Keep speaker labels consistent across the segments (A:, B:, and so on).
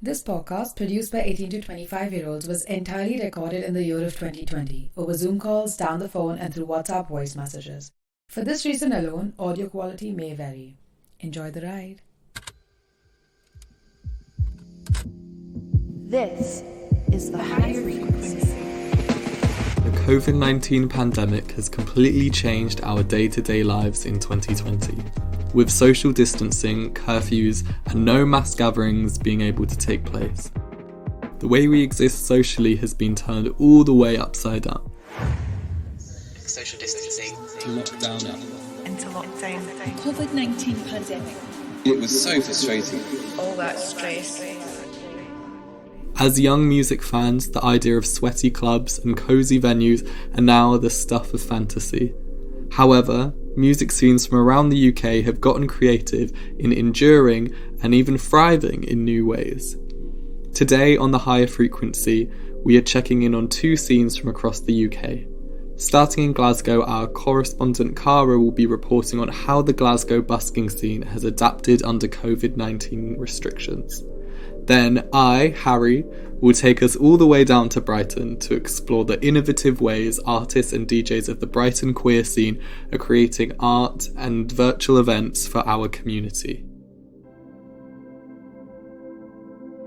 A: This podcast, produced by 18 to 25-year-olds, was entirely recorded in the year of 2020, over Zoom calls, down the phone, and through WhatsApp voice messages. For this reason alone, audio quality may vary. Enjoy the ride.
B: This is the higher frequency.
C: The COVID-19 pandemic has completely changed our day-to-day lives in 2020, with social distancing, curfews, and no mass gatherings being able to take place. The way we exist socially has been turned all the way upside down.
D: Social distancing.
C: Lockdown.
B: Into lockdown.
E: COVID-19 pandemic.
F: It was so frustrating.
B: All that stress.
C: As young music fans, the idea of sweaty clubs and cosy venues are now the stuff of fantasy. However, music scenes from around the UK have gotten creative in enduring and even thriving in new ways. Today on the higher frequency, we are checking in on two scenes from across the UK. Starting in Glasgow, our correspondent Kara will be reporting on how the Glasgow busking scene has adapted under COVID-19 restrictions. Then I, Harry, will take us all the way down to Brighton to explore the innovative ways artists and DJs of the Brighton queer scene are creating art and virtual events for our community.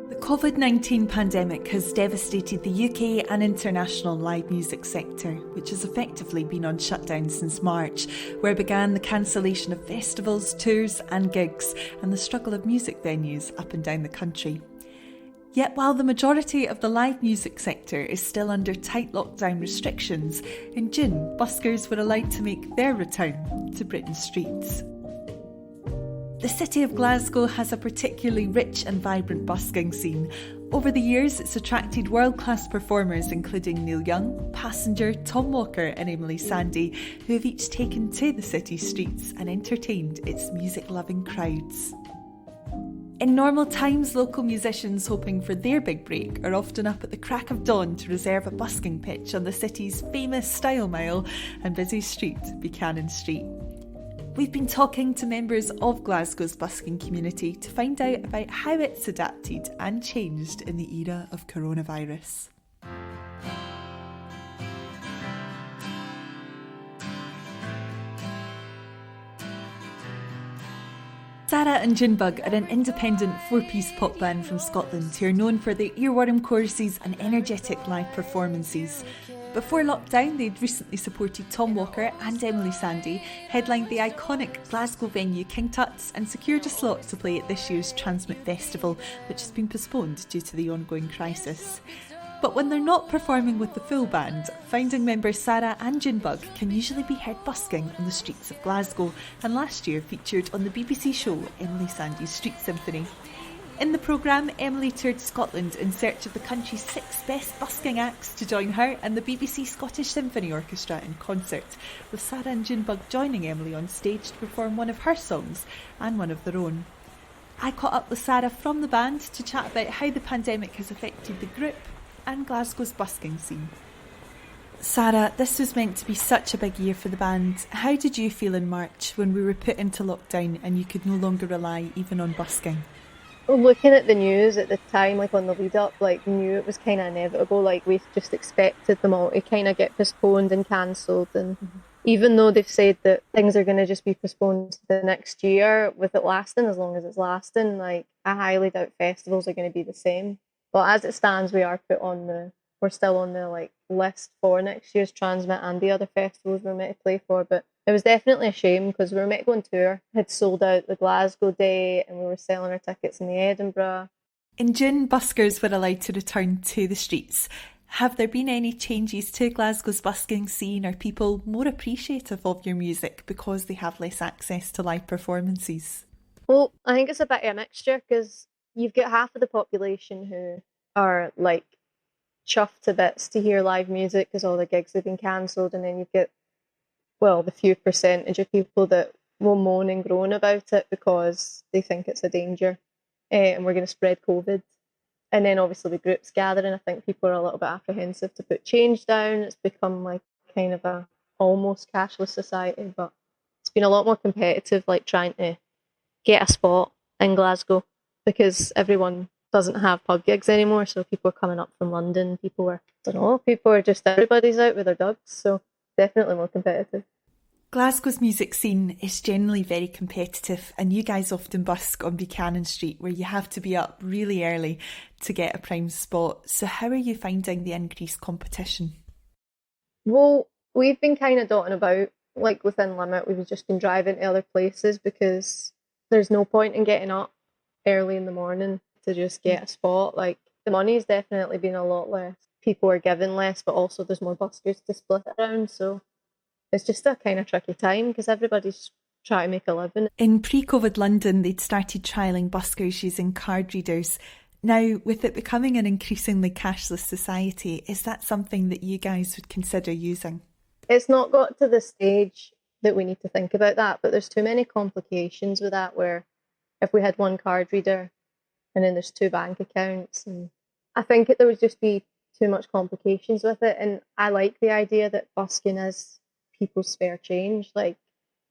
E: The COVID-19 pandemic has devastated the UK and international live music sector, which has effectively been on shutdown since March, where began the cancellation of festivals, tours and gigs, and the struggle of music venues up and down the country. Yet while the majority of the live music sector is still under tight lockdown restrictions, in June, buskers were allowed to make their return to Britain's streets. The city of Glasgow has a particularly rich and vibrant busking scene. Over the years, it's attracted world-class performers including Neil Young, Passenger, Tom Walker and Emily Sandé, who have each taken to the city's streets and entertained its music-loving crowds. In normal times, local musicians hoping for their big break are often up at the crack of dawn to reserve a busking pitch on the city's famous Style Mile and busy street, Buchanan Street. We've been talking to members of Glasgow's busking community to find out about how it's adapted and changed in the era of coronavirus. Sara and Junbug are an independent four-piece pop band from Scotland who are known for their earworm choruses and energetic live performances. Before lockdown, they'd recently supported Tom Walker and Emily Sandé, headlined the iconic Glasgow venue King Tut's and secured a slot to play at this year's Transmit Festival, which has been postponed due to the ongoing crisis. But when they're not performing with the full band, founding members Sara and Junbug can usually be heard busking on the streets of Glasgow, and last year featured on the BBC show Emily Sandé's Street Symphony. In the programme, Emily toured Scotland in search of the country's 6 best busking acts to join her and the BBC Scottish Symphony Orchestra in concert, with Sara and Junbug joining Emily on stage to perform one of her songs and one of their own. I caught up with Sara from the band to chat about how the pandemic has affected the group and Glasgow's busking scene. Sara, this was meant to be such a big year for the band. How did you feel in March when we were put into lockdown and you could no longer rely even on busking?
G: Well, looking at the news at the time, like on the lead up, like knew it was kind of inevitable. Like we just expected them all to kind of get postponed and cancelled. And even though they've said that things are going to just be postponed to the next year, with it lasting as long as it's lasting, like I highly doubt festivals are going to be the same. But as it stands, we're still on the like list for next year's Transmit and the other festivals we're meant to play for. But it was definitely a shame because we were meant to go on tour, had sold out the Glasgow day and we were selling our tickets in the Edinburgh.
E: In June, buskers were allowed to return to the streets. Have there been any changes to Glasgow's busking scene? Are people more appreciative of your music because they have less access to live performances?
G: Well, I think it's a bit of a mixture because you've got half of the population who are like chuffed to bits to hear live music because all the gigs have been cancelled, and then you get the few percentage of people that will moan and groan about it because they think it's a danger and we're going to spread COVID. And then obviously the groups gathering, I think people are a little bit apprehensive to put change down. It's become like kind of a almost cashless society, but it's been a lot more competitive, like trying to get a spot in Glasgow because everyone doesn't have pub gigs anymore, so people are coming up from London. People are just, everybody's out with their dogs, so definitely more competitive.
E: Glasgow's music scene is generally very competitive, and you guys often busk on Buchanan Street, where you have to be up really early to get a prime spot. So how are you finding the increased competition?
G: Well, we've been kind of dotting about, like within limit. We've just been driving to other places because there's no point in getting up early in the morning to just get a spot. Like, the money's definitely been a lot less. People are given less, but also there's more buskers to split around, so it's just a kind of tricky time because everybody's trying to make a living.
E: In pre-COVID London, they'd started trialling buskers using card readers. Now, with it becoming an increasingly cashless society, is that something that you guys would consider using?
G: It's not got to the stage that we need to think about that, but there's too many complications with that, where if we had one card reader and then there's two bank accounts, and I think there would just be too much complications with it. And I like the idea that busking is people's spare change. Like,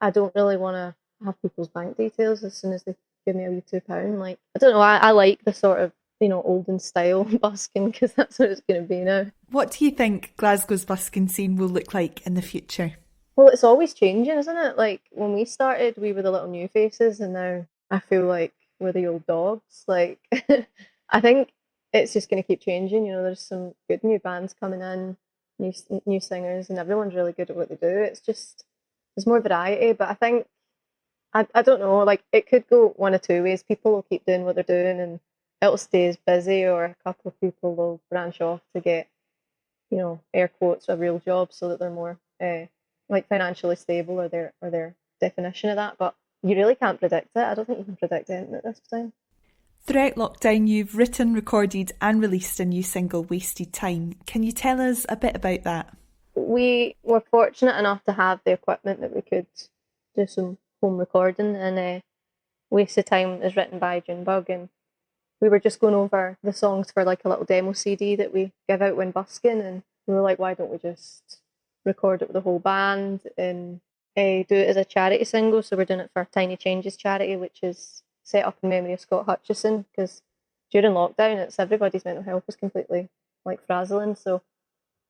G: I don't really want to have people's bank details as soon as they give me a wee £2. Like, I don't know, I like the sort of, olden style busking, because that's what it's going to be now.
E: What do you think Glasgow's busking scene will look like in the future?
G: Well, it's always changing, isn't it? Like, when we started, we were the little new faces, and now I feel like we're the old dogs. Like, I think it's just going to keep changing. There's some good new bands coming in, new singers, and everyone's really good at what they do. It's just, there's more variety, but I think, I don't know, like, it could go one of two ways. People will keep doing what they're doing and it'll stay as busy, or a couple of people will branch off to get, air quotes, a real job, so that they're more like financially stable, or their definition of that. But you really can't predict it. I don't think you can predict anything at this time.
E: Throughout lockdown, you've written, recorded and released a new single, Wasted Time. Can you tell us a bit about that?
G: We were fortunate enough to have the equipment that we could do some home recording, and Wasted Time is written by Junbug, and we were just going over the songs for like a little demo CD that we give out when busking, and we were like, why don't we just record it with the whole band and do it as a charity single? So we're doing it for Tiny Changes charity, which is set up in memory of Scott Hutchison, because during lockdown, everybody's mental health was completely frazzling. So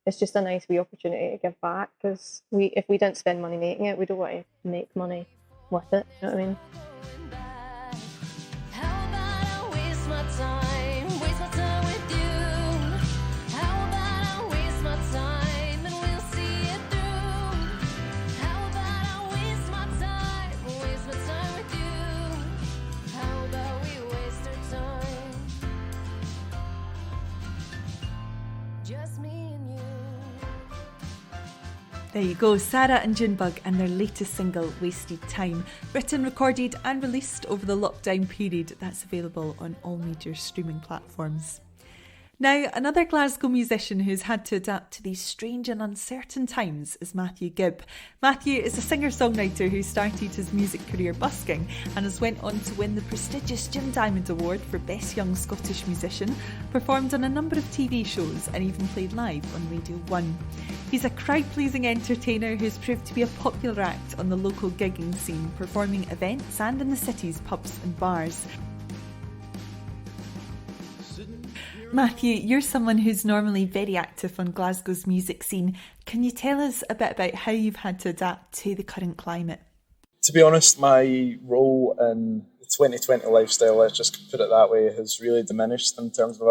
G: it's just a nice wee opportunity to give back, because if we didn't spend money making it, we don't want to make money with it. You know what I mean?
E: There you go, Sara and Junbug and their latest single, Wasted Time. Written, recorded and released over the lockdown period. That's available on all major streaming platforms. Now, another Glasgow musician who's had to adapt to these strange and uncertain times is Matthew Gibb. Matthew is a singer-songwriter who started his music career busking and has went on to win the prestigious Jim Diamond Award for Best Young Scottish Musician, performed on a number of TV shows and even played live on Radio 1. He's a crowd-pleasing entertainer who's proved to be a popular act on the local gigging scene, performing events and in the city's pubs and bars. Matthew, you're someone who's normally very active on Glasgow's music scene. Can you tell us a bit about how you've had to adapt to the current climate?
H: To be honest, my role in the 2020 lifestyle, let's just put it that way, has really diminished in terms of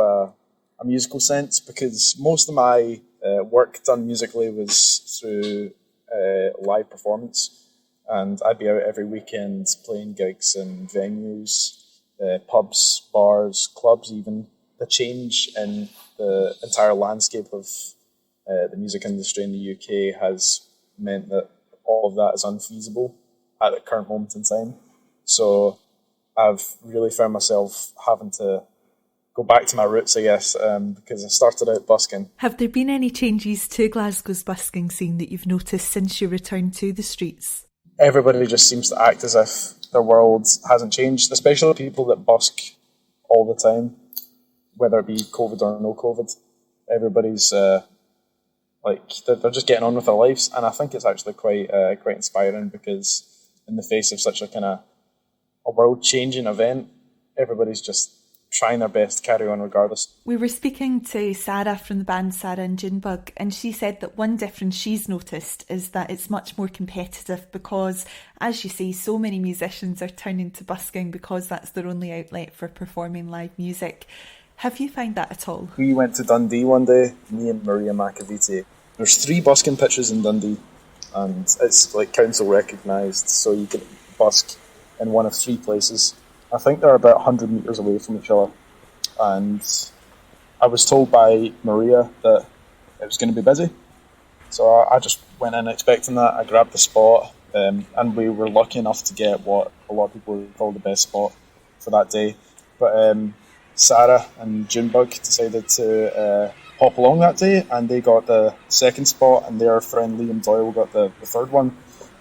H: a musical sense, because most of my work done musically was through live performance, and I'd be out every weekend playing gigs in venues, pubs, bars, clubs even. The change in the entire landscape of the music industry in the UK has meant that all of that is unfeasible at the current moment in time. So I've really found myself having to go back to my roots, I guess, because I started out busking.
E: Have there been any changes to Glasgow's busking scene that you've noticed since you returned to the streets?
H: Everybody just seems to act as if their world hasn't changed, especially people that busk all the time, whether it be COVID or no COVID. Everybody's they're just getting on with their lives, and I think it's actually quite inspiring, because in the face of such a world changing event, everybody's just trying our best to carry on regardless.
E: We were speaking to Sara from the band Sara and Junbug, and she said that one difference she's noticed is that it's much more competitive because, as you say, so many musicians are turning to busking because that's their only outlet for performing live music. Have you found that at all?
H: We went to Dundee one day, me and Maria Macaviti. There's 3 busking pitches in Dundee, and it's like council recognised, so you can busk in one of 3 places. I think they're about 100 metres away from each other, and I was told by Maria that it was going to be busy, so I just went in expecting that. I grabbed the spot, and we were lucky enough to get what a lot of people would call the best spot for that day. But Sara and Junbug decided to hop along that day, and they got the second spot, and their friend Liam Doyle got the third one,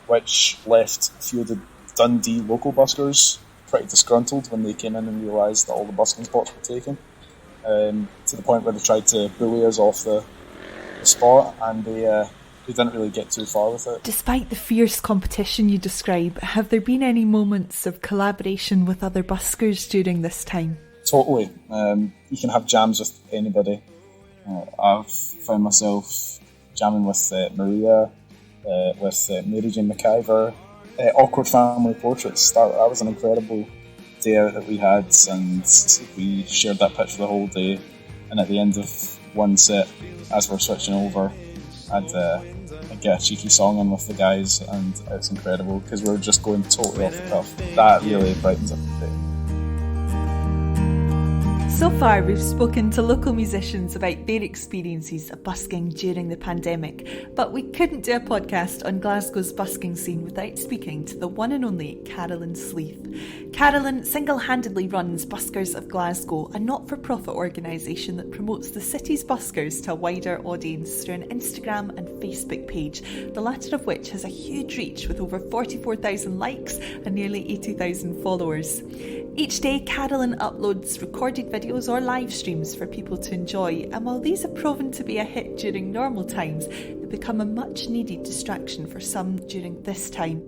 H: which left a few of the Dundee local buskers pretty disgruntled when they came in and realised that all the busking spots were taken, to the point where they tried to bully us off the spot, and they didn't really get too far with it.
E: Despite the fierce competition you describe, have there been any moments of collaboration with other buskers during this time?
H: Totally. You can have jams with anybody. I've found myself jamming with Maria, with Mary Jane McIver, Awkward Family Portraits. That was an incredible day out that we had, and we shared that pitch for the whole day. And at the end of one set, as we're switching over, I'd get a cheeky song in with the guys, and it's incredible because we're just going totally off the cuff. That really brightens up the day.
E: So far, we've spoken to local musicians about their experiences of busking during the pandemic, but we couldn't do a podcast on Glasgow's busking scene without speaking to the one and only Carolyn Sleith. Carolyn single-handedly runs Buskers of Glasgow, a not-for-profit organisation that promotes the city's buskers to a wider audience through an Instagram and Facebook page, the latter of which has a huge reach with over 44,000 likes and nearly 80,000 followers. Each day, Carolyn uploads recorded videos or live streams for people to enjoy, and while these have proven to be a hit during normal times, they've become a much needed distraction for some during this time.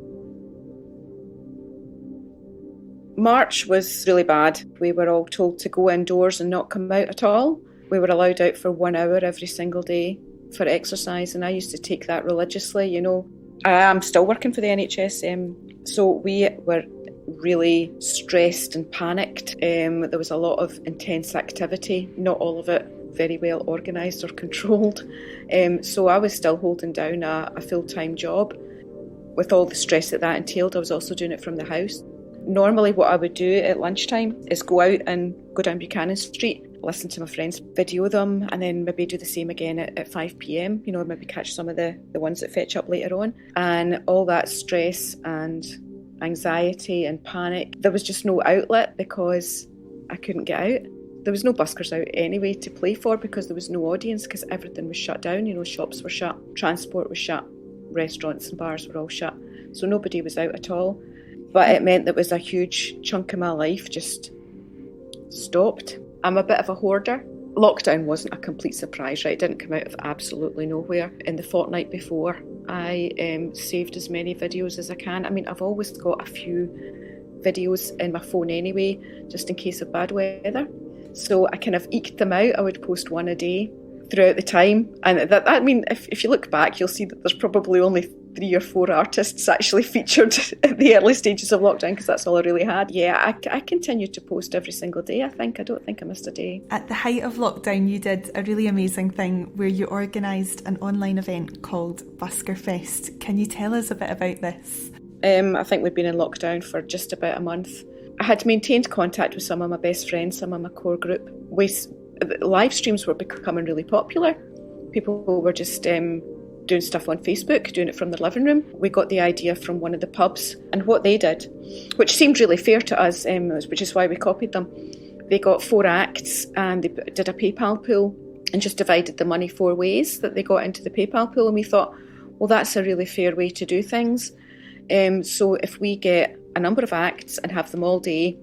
B: March was really bad. We were all told to go indoors and not come out at all. We were allowed out for 1 hour every single day for exercise, and I used to take that religiously, you know. I'm still working for the NHS, so we were really stressed and panicked. There was a lot of intense activity, not all of it very well organised or controlled. So I was still holding down a full-time job. With all the stress that entailed, I was also doing it from the house. Normally what I would do at lunchtime is go out and go down Buchanan Street, listen to my friends, video them, and then maybe do the same again at 5 p.m, you know, maybe catch some of the ones that fetch up later on. And all that stress and anxiety and panic, there was just no outlet because I couldn't get out. There was no buskers out anyway to play for because there was no audience, because everything was shut down, you know, shops were shut, transport was shut, restaurants and bars were all shut, so nobody was out at all. But it meant that was a huge chunk of my life just stopped. I'm a bit of a hoarder. Lockdown wasn't a complete surprise, right? It didn't come out of absolutely nowhere. In the fortnight before, I saved as many videos as I can. I mean, I've always got a few videos in my phone anyway, just in case of bad weather. So I kind of eked them out. I would post 1 a day throughout the time. And that I mean, if you look back, you'll see that there's probably only 3 or 4 artists actually featured at the early stages of lockdown, because that's all I really had. Yeah, I continued to post every single day, I think. I don't think I missed a day.
E: At the height of lockdown, you did a really amazing thing where you organised an online event called Busker Fest. Can you tell us a bit about this?
B: I think we'd been in lockdown for just about a month. I had maintained contact with some of my best friends, some of my core group. Live streams were becoming really popular. People were just doing stuff on Facebook, doing it from their living room. We got the idea from one of the pubs, and what they did, which seemed really fair to us, which is why we copied them. They got 4 acts and they did a PayPal pool and just divided the money 4 ways that they got into the PayPal pool, and we thought, well, that's a really fair way to do things. So if we get a number of acts and have them all day,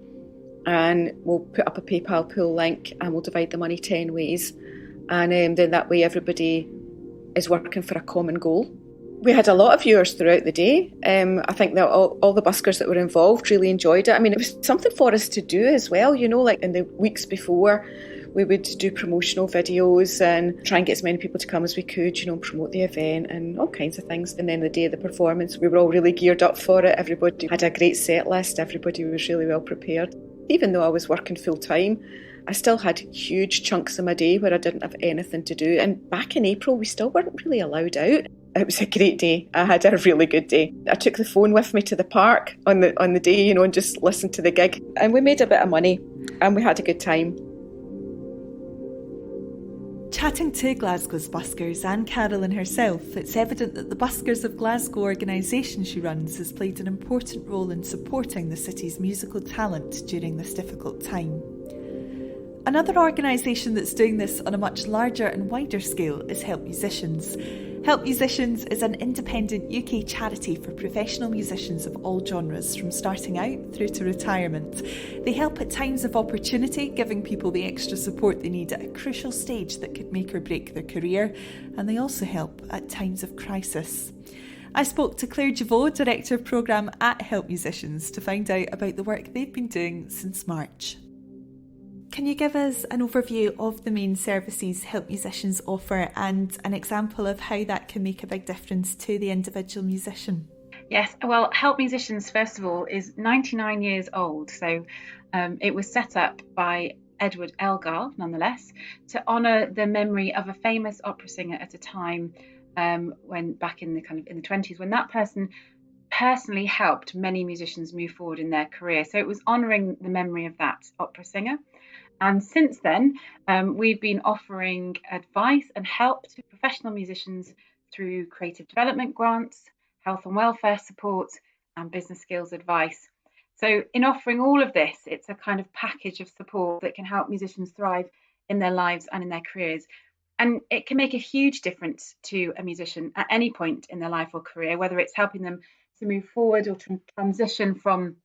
B: and we'll put up a PayPal pool link and we'll divide the money 10 ways, and then that way everybody is working for a common goal. We had a lot of viewers throughout the day. I think that all the buskers that were involved really enjoyed it. I mean, it was something for us to do as well, you know, like in the weeks before, we would do promotional videos and try and get as many people to come as we could, you know, promote the event and all kinds of things. And then the day of the performance, we were all really geared up for it. Everybody had a great set list. Everybody was really well prepared. Even though I was working full time, I still had huge chunks of my day where I didn't have anything to do. And back in April, we still weren't really allowed out. It was a great day. I had a really good day. I took the phone with me to the park on the day, you know, and just listened to the gig. And we made a bit of money and we had a good time.
E: Chatting to Glasgow's buskers and Carolyn herself, it's evident that the Buskers of Glasgow organisation she runs has played an important role in supporting the city's musical talent during this difficult time. Another organisation that's doing this on a much larger and wider scale is Help Musicians. Help Musicians is an independent UK charity for professional musicians of all genres, from starting out through to retirement. They help at times of opportunity, giving people the extra support they need at a crucial stage that could make or break their career, and they also help at times of crisis. I spoke to Claire Gevaux, Director of Programme at Help Musicians, to find out about the work they've been doing since March. Can you give us an overview of the main services Help Musicians offer and an example of how that can make a big difference to the individual musician?
I: Yes, well, Help Musicians, first of all, is 99 years old. So it was set up by Edward Elgar, nonetheless, to honour the memory of a famous opera singer at a time when back in the 20s, when that person personally helped many musicians move forward in their career. So it was honouring the memory of that opera singer. And since then, we've been offering advice and help to professional musicians through creative development grants, health and welfare support, and business skills advice. So in offering all of this, it's a kind of package of support that can help musicians thrive in their lives and in their careers. And it can make a huge difference to a musician at any point in their life or career, whether it's helping them to move forward or to transition from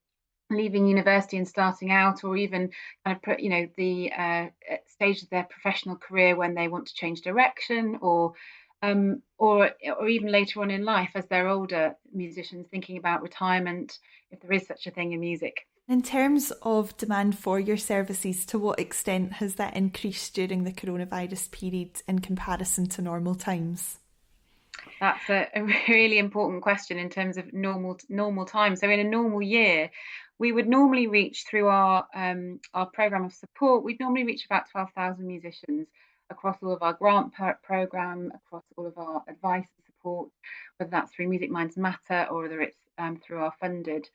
I: leaving university and starting out, or even kind of put, the stage of their professional career when they want to change direction, or even later on in life as they're older musicians thinking about retirement, if there is such a thing in music.
E: In terms of demand for your services, to what extent has that increased during the coronavirus period in comparison to normal times?
I: That's a really important question in terms of normal time. So in a normal year, we would normally reach through our programme of support, we'd normally reach about 12,000 musicians across all of our grant programme, across all of our advice and support, whether that's through Music Minds Matter or whether it's through our funded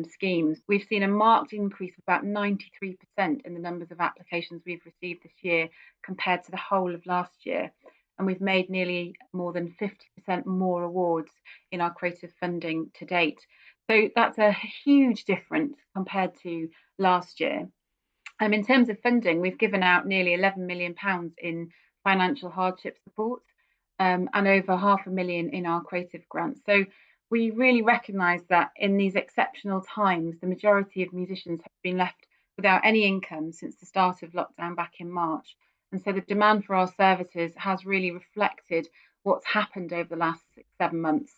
I: schemes. We've seen a marked increase of about 93% in the numbers of applications we've received this year compared to the whole of last year. And we've made nearly more than 50% more awards in our creative funding to date. So that's a huge difference compared to last year. In terms of funding, we've given out nearly £11 million in financial hardship support and over £500,000 in our creative grants. So we really recognise that in these exceptional times, the majority of musicians have been left without any income since the start of lockdown back in March. And so the demand for our services has really reflected what's happened over the last 6-7 months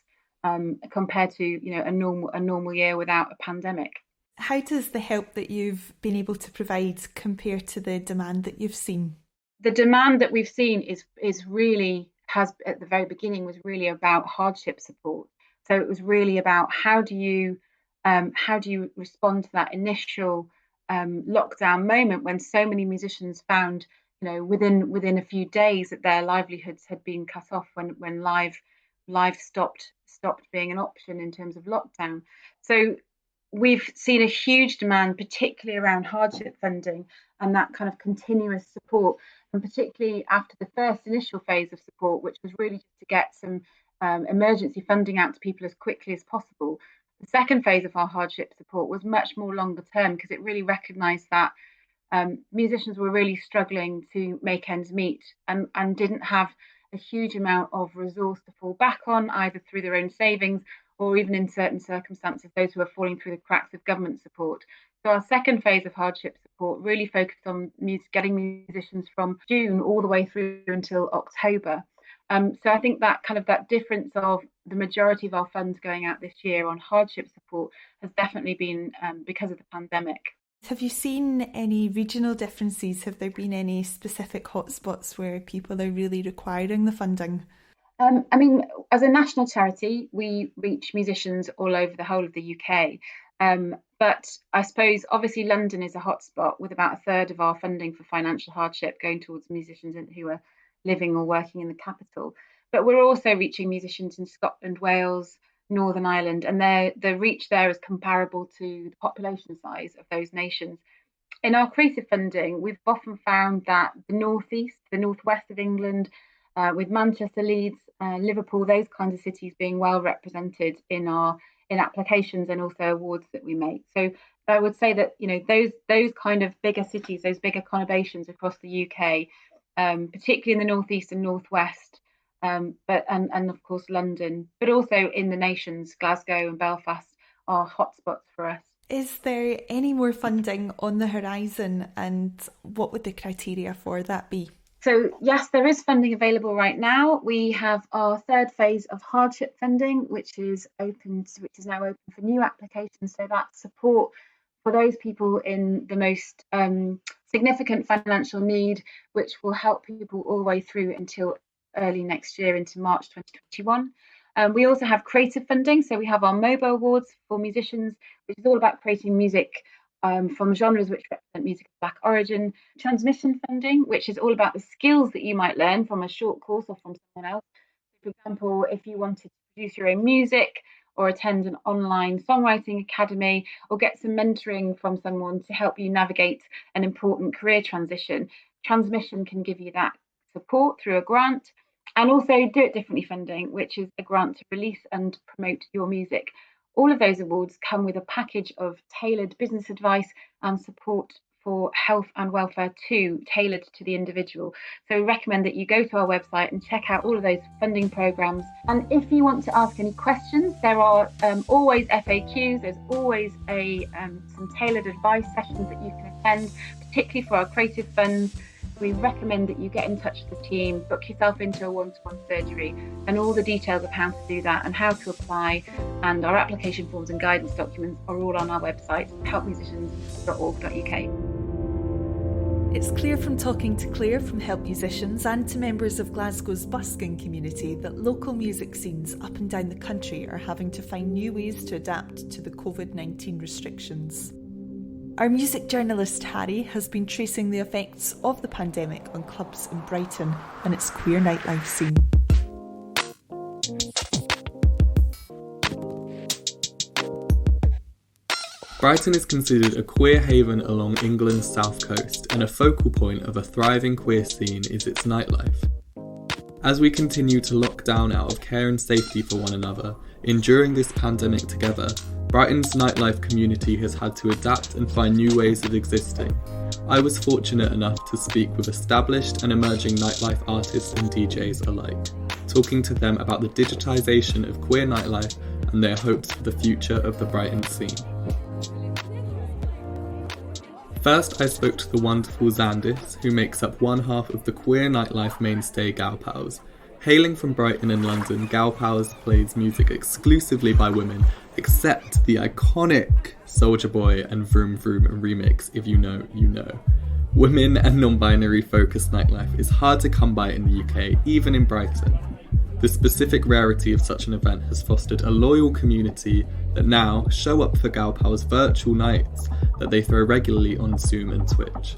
I: compared to a normal year without a pandemic.
E: How does the help that you've been able to provide compare to the demand that you've seen?
I: The demand that we've seen is really at the very beginning was really about hardship support. So it was really about how do you respond to that initial lockdown moment when so many musicians found within a few days that their livelihoods had been cut off when live stopped being an option in terms of lockdown. So we've seen a huge demand, particularly around hardship funding and that kind of continuous support, and particularly after the first initial phase of support, which was really just to get some emergency funding out to people as quickly as possible. The second phase of our hardship support was much more longer term because it really recognised that musicians were really struggling to make ends meet and didn't have a huge amount of resource to fall back on, either through their own savings or even in certain circumstances, those who are falling through the cracks of government support. So our second phase of hardship support really focused on getting musicians from June all the way through until October So I think that kind of that difference of the majority of our funds going out this year on hardship support has definitely been because of the pandemic.
E: Have you seen any regional differences? Have there been any specific hotspots where people are really requiring the funding?
I: I mean, as a national charity, we reach musicians all over the whole of the UK. But I suppose, obviously, London is a hotspot with about a third of our funding for financial hardship going towards musicians who are living or working in the capital. But we're also reaching musicians in Scotland, Wales, Northern Ireland, and the reach there is comparable to the population size of those nations. In our creative funding, we've often found that the northeast, the northwest of England, with Manchester, Leeds, Liverpool, those kinds of cities being well represented in applications and also awards that we make. So I would say that those kind of bigger cities, those bigger conurbations across the UK, particularly in the northeast and northwest, but of course London, but also in the nations, Glasgow and Belfast are hotspots for us.
E: Is there any more funding on the horizon, and what would the criteria for that be?
I: So yes, there is funding available right now. We have our third phase of hardship funding, which is now open for new applications. So that's support for those people in the most significant financial need, which will help people all the way through until early next year, into March 2021. We also have creative funding. So we have our mobile awards for musicians, which is all about creating music from genres which represent music of Black origin. Transmission funding, which is all about the skills that you might learn from a short course or from someone else. For example, if you wanted to produce your own music or attend an online songwriting academy or get some mentoring from someone to help you navigate an important career transition, Transmission can give you that support through a grant. And also Do It Differently funding, which is a grant to release and promote your music. All of those awards come with a package of tailored business advice and support for health and welfare too, tailored to the individual. So we recommend that you go to our website and check out all of those funding programmes. And if you want to ask any questions, there are always FAQs. There's always some tailored advice sessions that you can attend, particularly for our creative funds. We recommend that you get in touch with the team, book yourself into a one-to-one surgery, and all the details of how to do that and how to apply, and our application forms and guidance documents are all on our website, helpmusicians.org.uk.
E: It's clear from talking to Claire from Help Musicians and to members of Glasgow's Busking community that local music scenes up and down the country are having to find new ways to adapt to the COVID-19 restrictions. Our music journalist Harry has been tracing the effects of the pandemic on clubs in Brighton and its queer nightlife scene.
C: Brighton is considered a queer haven along England's south coast, and a focal point of a thriving queer scene is its nightlife. As we continue to lock down out of care and safety for one another, enduring this pandemic together, Brighton's nightlife community has had to adapt and find new ways of existing. I was fortunate enough to speak with established and emerging nightlife artists and DJs alike, talking to them about the digitisation of queer nightlife and their hopes for the future of the Brighton scene. First, I spoke to the wonderful Xandis, who makes up one half of the queer nightlife mainstay Gevaux. Hailing from Brighton and London, Gevaux plays music exclusively by women, except the iconic Soulja Boy and Vroom Vroom remix, If You Know, You Know. Women and non-binary focused nightlife is hard to come by in the UK, even in Brighton. The specific rarity of such an event has fostered a loyal community that now show up for Gevaux' virtual nights that they throw regularly on Zoom and Twitch.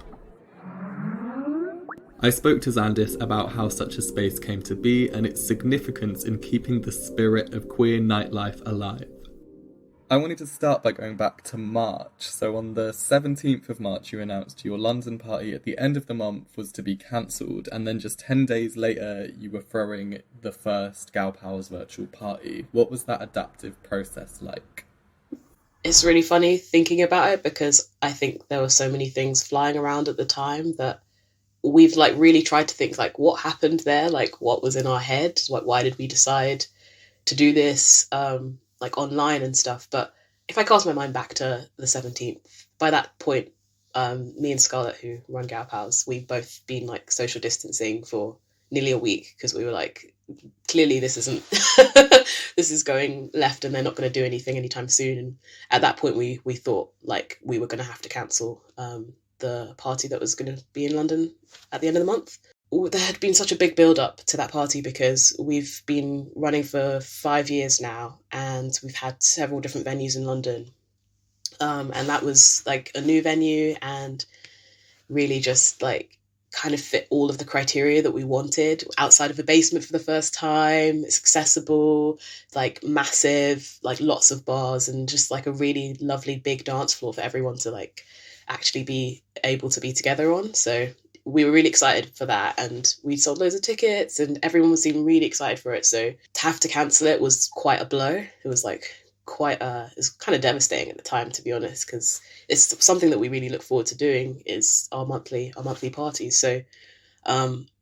C: I spoke to Xandis about how such a space came to be and its significance in keeping the spirit of queer nightlife alive. I wanted to start by going back to March. So on the 17th of March, you announced your London party at the end of the month was to be cancelled, and then just 10 days later, you were throwing the first Gevaux virtual party. What was that adaptive process like?
D: It's really funny thinking about it, because I think there were so many things flying around at the time that we've really tried to think what happened there, what was in our head, why did we decide to do this online and stuff. But if I cast my mind back to the 17th, by that point, me and Scarlett, who run Gevaux, we've both been social distancing for nearly a week, because we were like, clearly this isn't this is going left and they're not going to do anything anytime soon. And at that point we thought like we were going to have to cancel the party that was going to be in London at the end of the month. There had been such a big build up to that party because we've been running for 5 years now, and we've had several different venues in London, and that was like a new venue and really just like kind of fit all of the criteria that we wanted. Outside of a basement for the first time, it's accessible, like massive, like lots of bars, and just like a really lovely big dance floor for everyone to like actually be able to be together on. So we were really excited for that, and we sold loads of tickets and everyone was seeming really excited for it. So to have to cancel it was quite a blow. It was like it was kind of devastating at the time, to be honest, because it's something that we really look forward to doing, is our monthly parties. So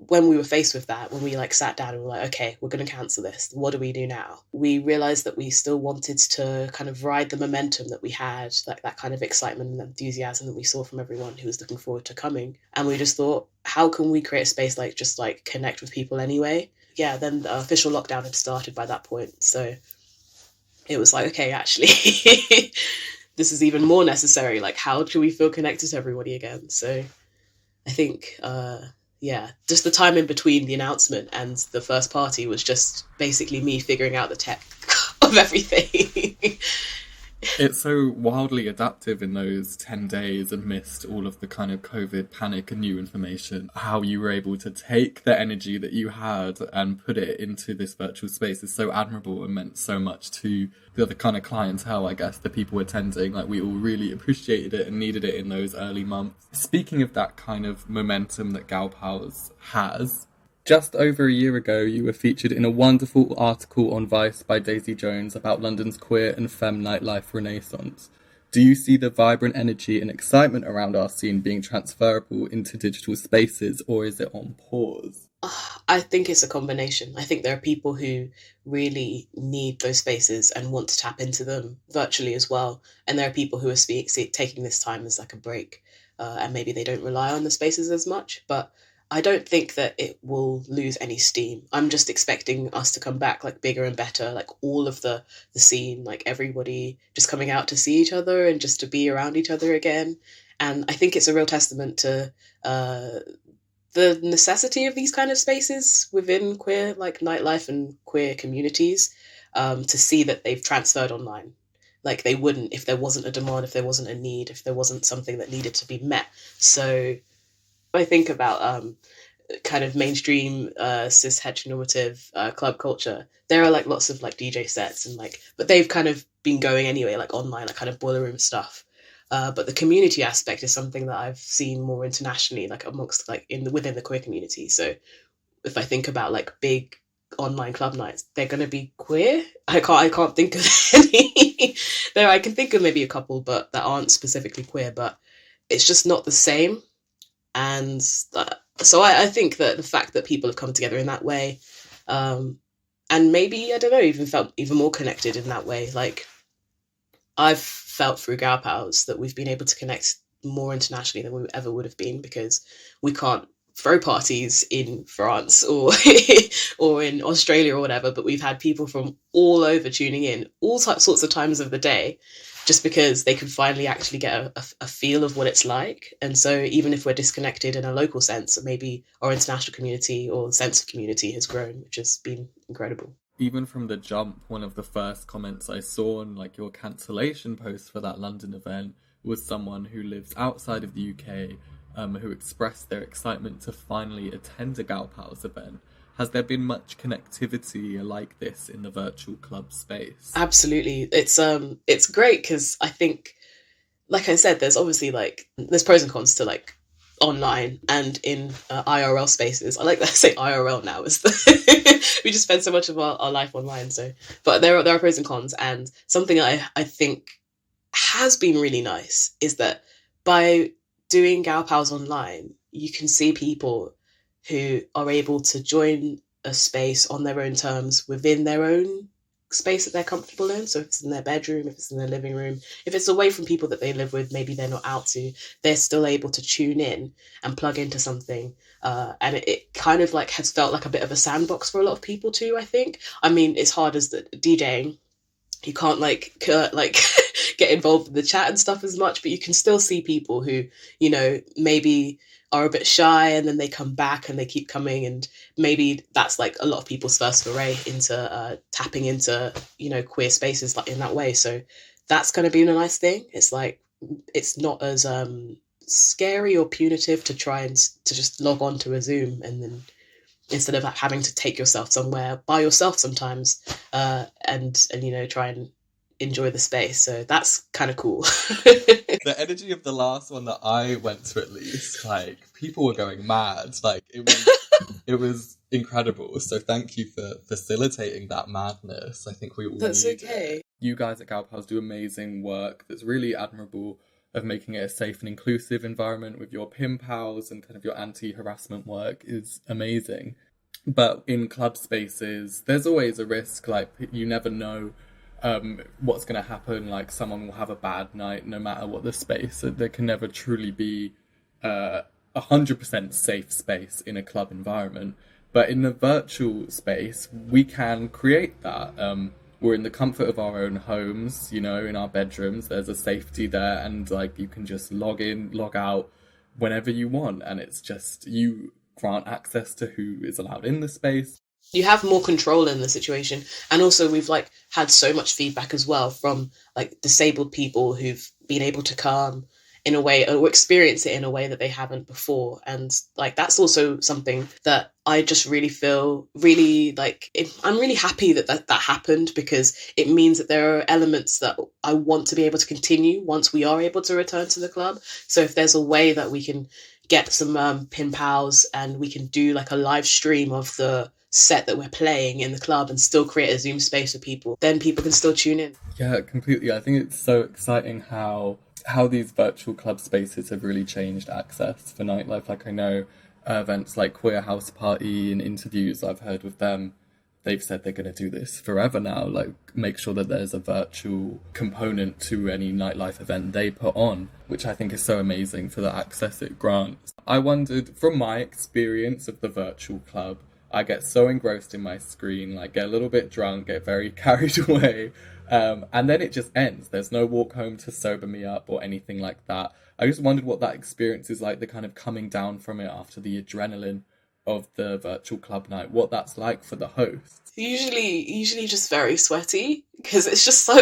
D: when we were faced with that, when we like sat down and were like, okay, we're going to cancel this, what do we do now? We realized that we still wanted to kind of ride the momentum that we had, like that kind of excitement and enthusiasm that we saw from everyone who was looking forward to coming. And we just thought, how can we create a space like just like connect with people anyway? Yeah, then the official lockdown had started by that point. So it was like, okay, actually, this is even more necessary. Like, how do we feel connected to everybody again? So I think, just the time in between the announcement and the first party was just basically me figuring out the tech of everything.
C: It's so wildly adaptive in those 10 days amidst all of the kind of COVID panic and new information. How you were able to take the energy that you had and put it into this virtual space is so admirable and meant so much to the other kind of clientele, I guess, the people attending. Like, we all really appreciated it and needed it in those early months. Speaking of that kind of momentum that Gevaux has, just over a year ago, you were featured in a wonderful article on Vice by Daisy Jones about London's queer and femme nightlife renaissance. Do you see the vibrant energy and excitement around our scene being transferable into digital spaces, or is it on pause?
D: I think it's a combination. I think there are people who really need those spaces and want to tap into them virtually as well. And there are people who are taking this time as like a break, and maybe they don't rely on the spaces as much. But I don't think that it will lose any steam. I'm just expecting us to come back like bigger and better, like all of the scene, like everybody just coming out to see each other and just to be around each other again. And I think it's a real testament to the necessity of these kind of spaces within queer like nightlife and queer communities, to see that they've transferred online. Like they wouldn't if there wasn't a demand, if there wasn't a need, if there wasn't something that needed to be met. So I think about kind of mainstream cis heteronormative club culture, there are like lots of like DJ sets and like, but they've kind of been going anyway, like online, like kind of boiler room stuff. But the community aspect is something that I've seen more internationally, like amongst like within the queer community. So if I think about like big online club nights, they're going to be queer. I can't think of any. There, I can think of maybe a couple, but that aren't specifically queer. But it's just not the same. And so I think that the fact that people have come together in that way, and maybe, I don't know, even felt even more connected in that way. Like I've felt through Gevaux that we've been able to connect more internationally than we ever would have been, because we can't throw parties in France or or in Australia or whatever, but we've had people from all over tuning in all sorts of times of the day, just because they can finally actually get a feel of what it's like. And so even if we're disconnected in a local sense, maybe our international community or sense of community has grown, which has been incredible.
C: Even from the jump, one of the first comments I saw on like your cancellation post for that London event was someone who lives outside of the UK, who expressed their excitement to finally attend a Gevaux event. Has there been much connectivity like this in the virtual club space?
D: Absolutely. It's great because I think, like I said, there's obviously like, there's pros and cons to like online and in IRL spaces. I like that I say IRL now. We just spend so much of our life online. So, but there are pros and cons. And something I think has been really nice is that by doing Gevaux online, you can see people who are able to join a space on their own terms within their own space that they're comfortable in. So if it's in their bedroom, if it's in their living room, if it's away from people that they live with, maybe they're not out to, they're still able to tune in and plug into something. And it kind of like has felt like a bit of a sandbox for a lot of people too, I think. I mean, it's hard as the DJing. You can't like get involved in the chat and stuff as much, but you can still see people who, you know, maybe are a bit shy and then they come back and they keep coming, and maybe that's like a lot of people's first foray into tapping into, you know, queer spaces like in that way. So that's going to be a nice thing. It's like, it's not as scary or punitive to try and to just log on to a Zoom, and then instead of having to take yourself somewhere by yourself sometimes and you know, try and enjoy the space. So that's kind of cool.
C: The energy of the last one that I went to, at least, like, people were going mad. Like, it was incredible. So thank you for facilitating that madness. I think we all
D: That's
C: need
D: okay.
C: it. You guys at Gal Pals do amazing work that's really admirable, of making it a safe and inclusive environment with your pin pals, and kind of your anti-harassment work is amazing. But in club spaces, there's always a risk. Like, you never know what's going to happen. Like, someone will have a bad night no matter what the space. So there can never truly be 100% safe space in a club environment. But in the virtual space, we can create that. We're in the comfort of our own homes, you know, in our bedrooms. There's a safety there, and like, you can just log in, log out whenever you want, and it's just, you grant access to who is allowed in the space.
D: You have more control in the situation. And also we've like had so much feedback as well from like disabled people who've been able to come in a way, or experience it in a way that they haven't before. And like, that's also something that I just really feel really like, I'm really happy that happened, because it means that there are elements that I want to be able to continue once we are able to return to the club. So if there's a way that we can get some pin pals and we can do like a live stream of the set that we're playing in the club and still create a Zoom space for people, then people can still tune in.
C: Yeah, completely. I think it's so exciting how these virtual club spaces have really changed access for nightlife. Like, I know events like Queer House Party and interviews I've heard with them, they've said they're going to do this forever now, like make sure that there's a virtual component to any nightlife event they put on, which I think is so amazing for the access it grants. I wondered, from my experience of the virtual club, I get so engrossed in my screen, like get a little bit drunk, get very carried away, and then it just ends. There's no walk home to sober me up or anything like that. I just wondered what that experience is like, the kind of coming down from it after the adrenaline of the virtual club night, what that's like for the host.
D: Usually just very sweaty, because it's just so,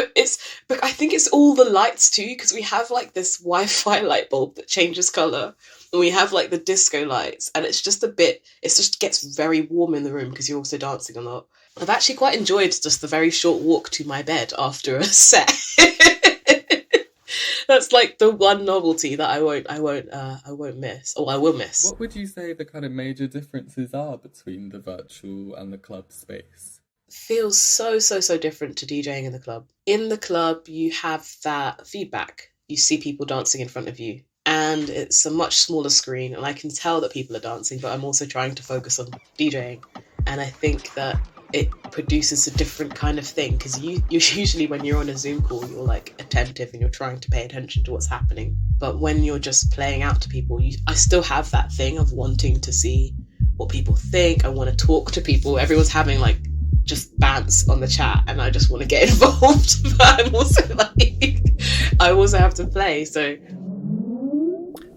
D: but I think it's all the lights too, because we have like this Wi-Fi light bulb that changes colour, and we have like the disco lights, and it's just gets very warm in the room because you're also dancing a lot. I've actually quite enjoyed just the very short walk to my bed after a set. That's like the one novelty that I won't miss, or I will miss.
C: What would you say the kind of major differences are between the virtual and the club space?
D: Feels so different to DJing in the club. In the club, you have that feedback. You see people dancing in front of you, and it's a much smaller screen, and I can tell that people are dancing, but I'm also trying to focus on DJing. And I think that it produces a different kind of thing, because you usually, when you're on a Zoom call, you're like attentive and you're trying to pay attention to what's happening. But when you're just playing out to people, I still have that thing of wanting to see what people think. I want to talk to people. Everyone's having like just bants on the chat, and I just want to get involved. But I'm also like, I also have to play. So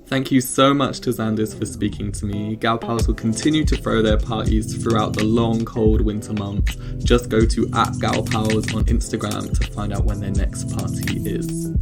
C: thank you so much to Xandis for speaking to me. Gal Pals will continue to throw their parties throughout the long, cold winter months. Just go to @GalPals on Instagram to find out when their next party is.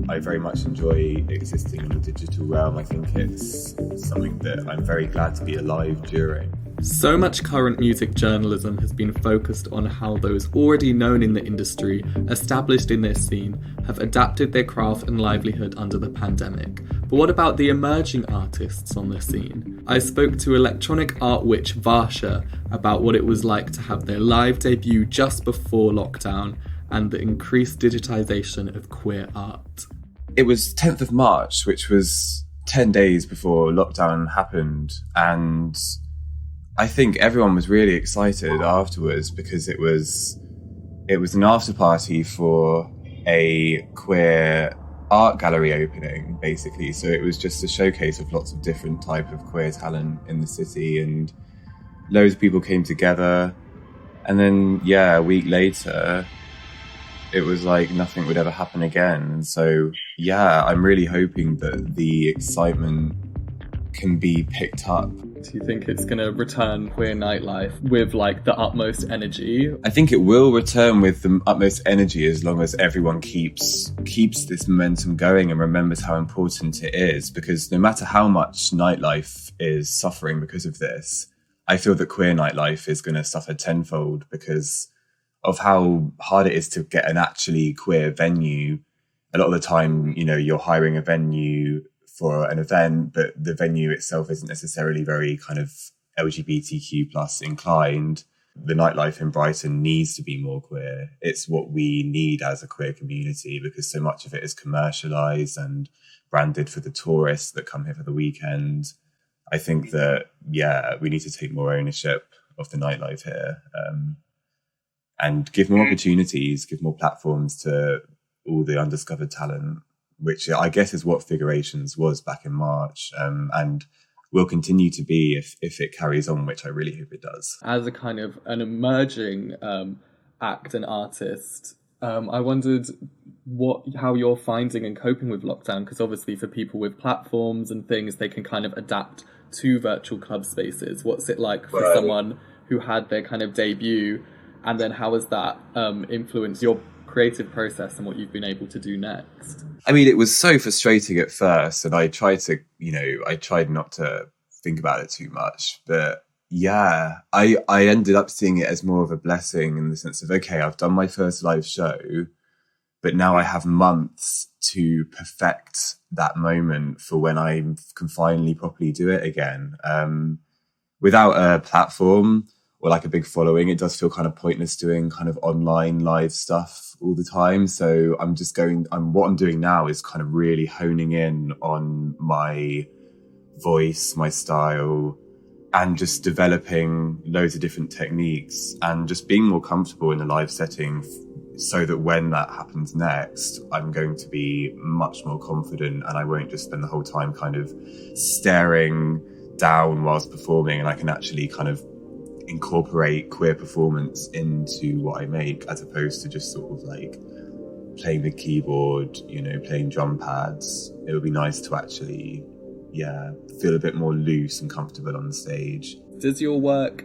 J: I very much enjoy existing in the digital realm. I think it's something that I'm very glad to be alive during.
C: So much current music journalism has been focused on how those already known in the industry, established in their scene, have adapted their craft and livelihood under the pandemic. But what about the emerging artists on the scene? I spoke to electronic art witch Vascha about what it was like to have their live debut just before lockdown and the increased digitisation of queer art.
J: It was 10th of March, which was 10 days before lockdown happened, and I think everyone was really excited afterwards because it was an after party for a queer art gallery opening, basically. So it was just a showcase of lots of different type of queer talent in the city, and loads of people came together. And then, a week later, it was like nothing would ever happen again. And so, I'm really hoping that the excitement can be picked up.
C: Do you think it's going to return queer nightlife with like the utmost energy?
J: I think it will return with the utmost energy as long as everyone keeps this momentum going and remembers how important it is, because no matter how much nightlife is suffering because of this, I feel that queer nightlife is going to suffer tenfold because of how hard it is to get an actually queer venue. A lot of the time, you're hiring a venue for an event, but the venue itself isn't necessarily very kind of LGBTQ plus inclined. The nightlife in Brighton needs to be more queer. It's what we need as a queer community, because so much of it is commercialised and branded for the tourists that come here for the weekend. I think that, we need to take more ownership of the nightlife here, and give more opportunities, give more platforms to all the undiscovered talent, which I guess is what Figurations was back in March, and will continue to be if it carries on, which I really hope it does.
C: As a kind of an emerging act and artist, I wondered how you're finding and coping with lockdown, because obviously for people with platforms and things, they can kind of adapt to virtual club spaces. What's it like for someone who had their kind of debut, and then how has that influenced your creative process and what you've been able to do next?
J: I mean, it was so frustrating at first, and I tried not to think about it too much, but I ended up seeing it as more of a blessing in the sense of, okay, I've done my first live show, but now I have months to perfect that moment for when I can finally properly do it again. Without a platform or like a big following, it does feel kind of pointless doing kind of online live stuff all the time. So what I'm doing now is kind of really honing in on my voice, my style, and just developing loads of different techniques and just being more comfortable in a live setting, so that when that happens next, I'm going to be much more confident and I won't just spend the whole time kind of staring down whilst performing, and I can actually kind of incorporate queer performance into what I make, as opposed to just sort of like playing the keyboard, playing drum pads. It would be nice to actually, feel a bit more loose and comfortable on the stage.
C: Does your work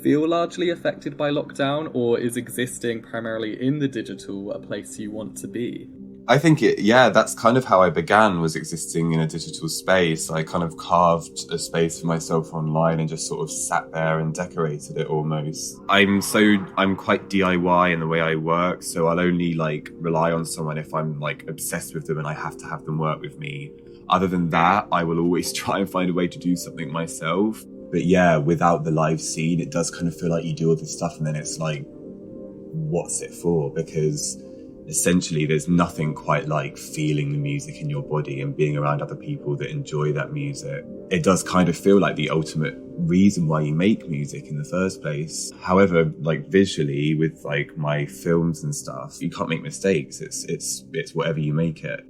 C: feel largely affected by lockdown, or is existing primarily in the digital a place you want to be?
J: I think that's kind of how I began, was existing in a digital space. I kind of carved a space for myself online and just sort of sat there and decorated it almost. I'm quite DIY in the way I work, so I'll only like rely on someone if I'm like obsessed with them and I have to have them work with me. Other than that, I will always try and find a way to do something myself. But without the live scene, it does kind of feel like you do all this stuff and then it's like, what's it for? Because essentially there's nothing quite like feeling the music in your body and being around other people that enjoy that music. It does kind of feel like the ultimate reason why you make music in the first place. However, like visually with like my films and stuff, you can't make mistakes. It's whatever you make it.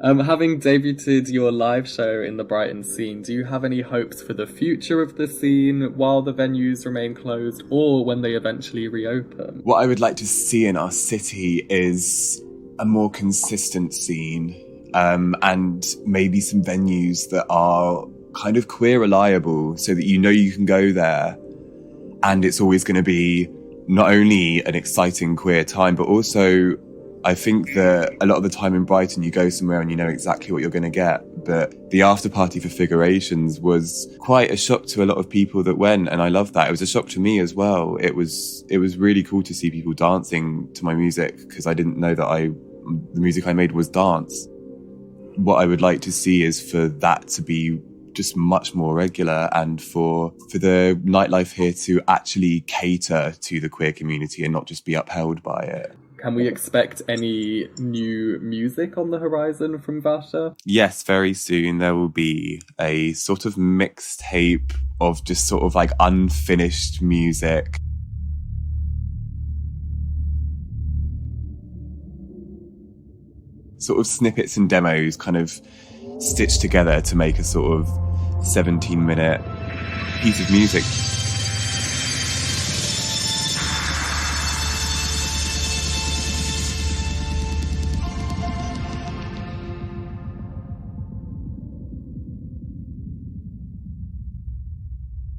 C: Having debuted your live show in the Brighton scene, do you have any hopes for the future of the scene while the venues remain closed, or when they eventually reopen?
J: What I would like to see in our city is a more consistent scene, and maybe some venues that are kind of queer reliable, so that you can go there and it's always going to be not only an exciting queer time, but also I think that a lot of the time in Brighton, you go somewhere and you know exactly what you're going to get. But the after party for Figurations was quite a shock to a lot of people that went, and I love that. It was a shock to me as well. It was really cool to see people dancing to my music, because I didn't know that the music I made was dance. What I would like to see is for that to be just much more regular, and for the nightlife here to actually cater to the queer community and not just be upheld by it.
C: Can we expect any new music on the horizon from Vascha?
J: Yes, very soon there will be a sort of mixtape of just sort of like unfinished music. Sort of snippets and demos kind of stitched together to make a sort of 17-minute piece of music.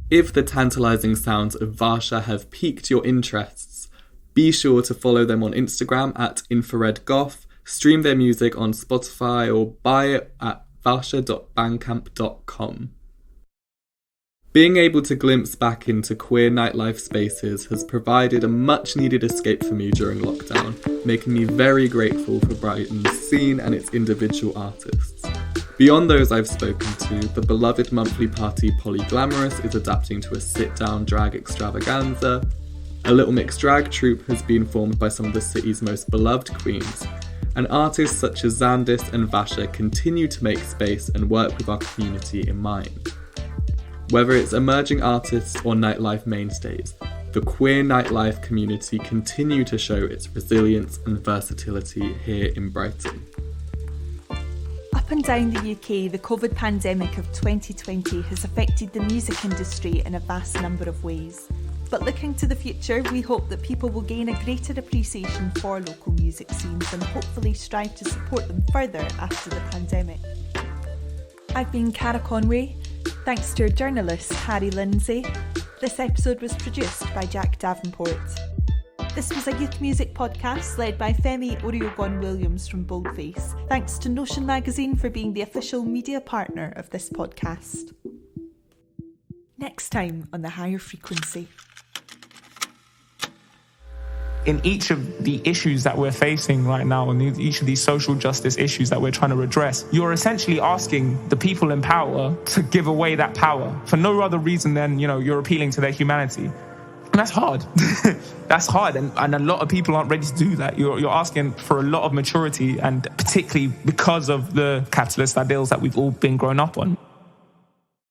C: If the tantalising sounds of Vascha have piqued your interests, be sure to follow them on Instagram at infraredgoth, stream their music on Spotify, or buy it at vascha.bandcamp.com. Being able to glimpse back into queer nightlife spaces has provided a much-needed escape for me during lockdown, making me very grateful for Brighton's scene and its individual artists. Beyond those I've spoken to, the beloved monthly party Polyglamorous is adapting to a sit-down drag extravaganza. A Little Mixed drag troupe has been formed by some of the city's most beloved queens, and artists such as Xandis and Vascha continue to make space and work with our community in mind. Whether it's emerging artists or nightlife mainstays, the queer nightlife community continue to show its resilience and versatility here in Brighton.
E: Up and down the UK, the COVID pandemic of 2020 has affected the music industry in a vast number of ways. But looking to the future, we hope that people will gain a greater appreciation for local music scenes and hopefully strive to support them further after the pandemic. I've been Kara Conway. Thanks to our journalist, Harry Lindsey. This episode was produced by Jack Davenport. This was a youth music podcast led by Femi Oriogon-Williams from Boldface. Thanks to Notion Magazine for being the official media partner of this podcast. Next time on The Higher Frequency.
K: In each of the issues that we're facing right now, and each of these social justice issues that we're trying to address, you're essentially asking the people in power to give away that power for no other reason than, you're appealing to their humanity. And that's hard. That's hard. And a lot of people aren't ready to do that. You're asking for a lot of maturity, and particularly because of the capitalist ideals that we've all been grown up on.